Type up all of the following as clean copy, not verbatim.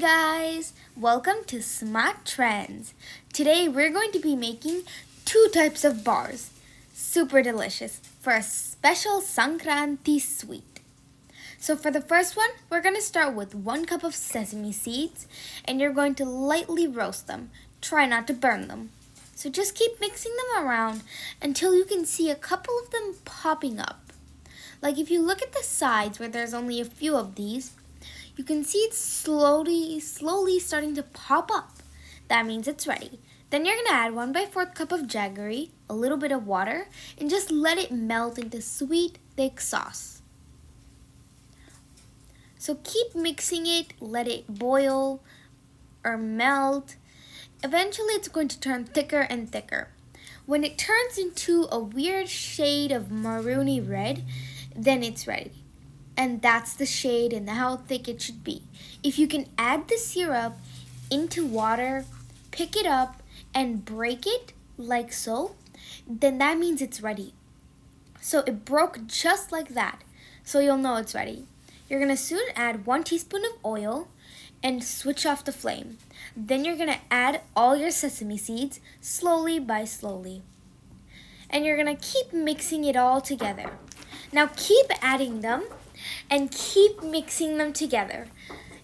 guys, welcome to Sma-trendz. Today we're going to be making two types of bars. Super delicious for a special sankranthi sweet. So for the first one, we're going to start with 1 cup of sesame seeds and you're going to lightly roast them. Try not to burn them. So just keep mixing them around until you can see a couple of them popping up. Like if you look at the sides where there's only a few of these, you can see it's slowly starting to pop up. That means it's ready. Then you're going to add 1/4 cup of jaggery, a little bit of water, and just let it melt into sweet, thick sauce. So keep mixing it, let it boil or melt. Eventually it's going to turn thicker and thicker. When it turns into a weird shade of maroony red, then it's ready. And that's the shade and how thick it should be. If you can add the syrup into water, pick it up and break it like so, then that means it's ready. So it broke just like that, so you'll know it's ready. You're going to soon add 1 teaspoon of oil and switch off the flame. Then you're going to add all your sesame seeds slowly by slowly. And you're going to keep mixing it all together. Now keep adding them and keep mixing them together.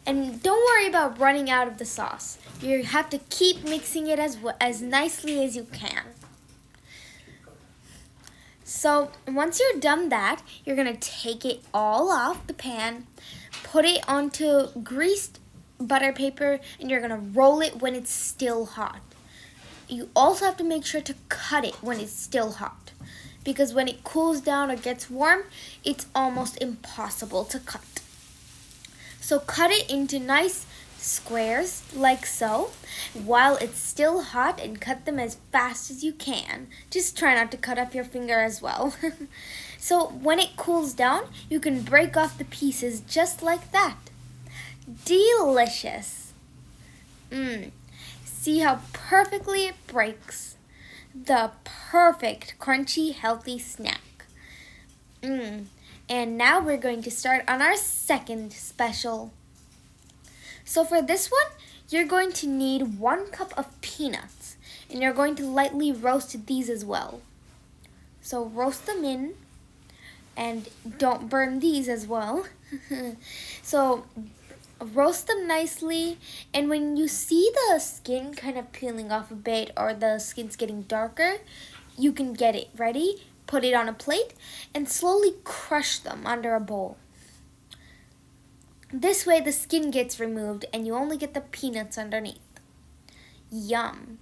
And don't worry about running out of the sauce. You have to keep mixing it as nicely as you can. So once you're done that, you're going to take it all off the pan, put it onto greased butter paper, and you're going to roll it when it's still hot. You also have to make sure to cut it when it's still hot, because when it cools down or gets warm, it's almost impossible to cut. So cut it into nice squares like so while it's still hot, and cut them as fast as you can. Just try not to cut off your finger as well. So when it cools down, you can break off the pieces just like that. Delicious. See how perfectly it breaks? The perfect crunchy healthy snack. And now we're going to start on our second special. So for this one, you're going to need 1 cup of peanuts, and you're going to lightly roast these as well. So roast them in, and don't burn these as well. So roast them nicely, and when you see the skin kind of peeling off a bit or the skin's getting darker, you can get it ready, put it on a plate, and slowly crush them under a bowl. This way the skin gets removed and you only get the peanuts underneath. Yum.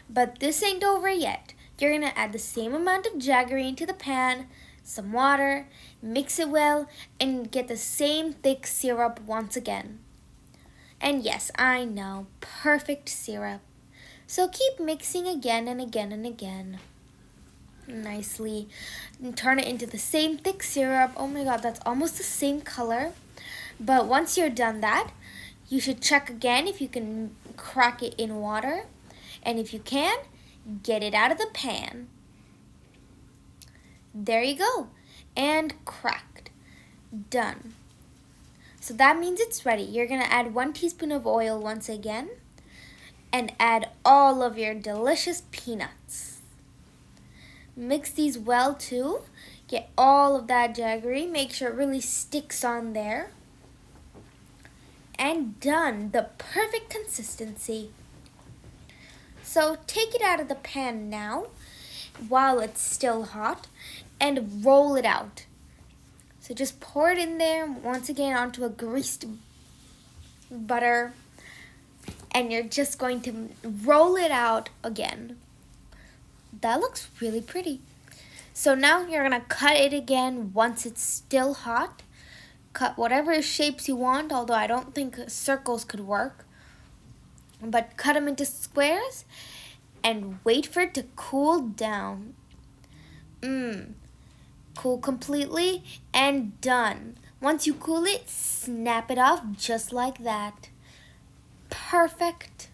But this ain't over yet. You're going to add the same amount of jaggery into the pan, some water, mix it well, and get the same thick syrup once again. And yes, I know, perfect syrup. So keep mixing again and again and again. Nicely. And turn it into the same thick syrup. Oh my god, that's almost the same color. But once you're done that, you should check again if you can crack it in water. And if you can, get it out of the pan. There you go. And cracked. Done. So that means it's ready. You're going to add 1 teaspoon of oil once again. And add all of your delicious peanuts. Mix these well too. Get all of that jaggery. Make sure it really sticks on there. And done. The perfect consistency. So take it out of the pan now while it's still hot and roll it out. So just pour it in there once again onto a greased butter, and you're just going to roll it out again. That looks really pretty. So now you're going to cut it again once it's still hot. Cut whatever shapes you want, although I don't think circles could work. But cut them into squares and wait for it to cool down. Cool completely and done. Once you cool it, snap it off just like that. Perfect.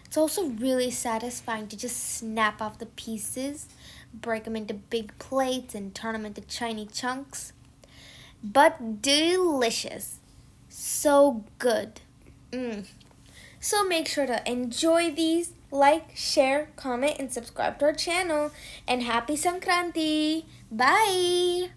It's also really satisfying to just snap off the pieces, break them into big plates and turn them into tiny chunks. But delicious. So good. So make sure to enjoy these, like, share, comment, and subscribe to our channel. And happy Sankranthi! Bye!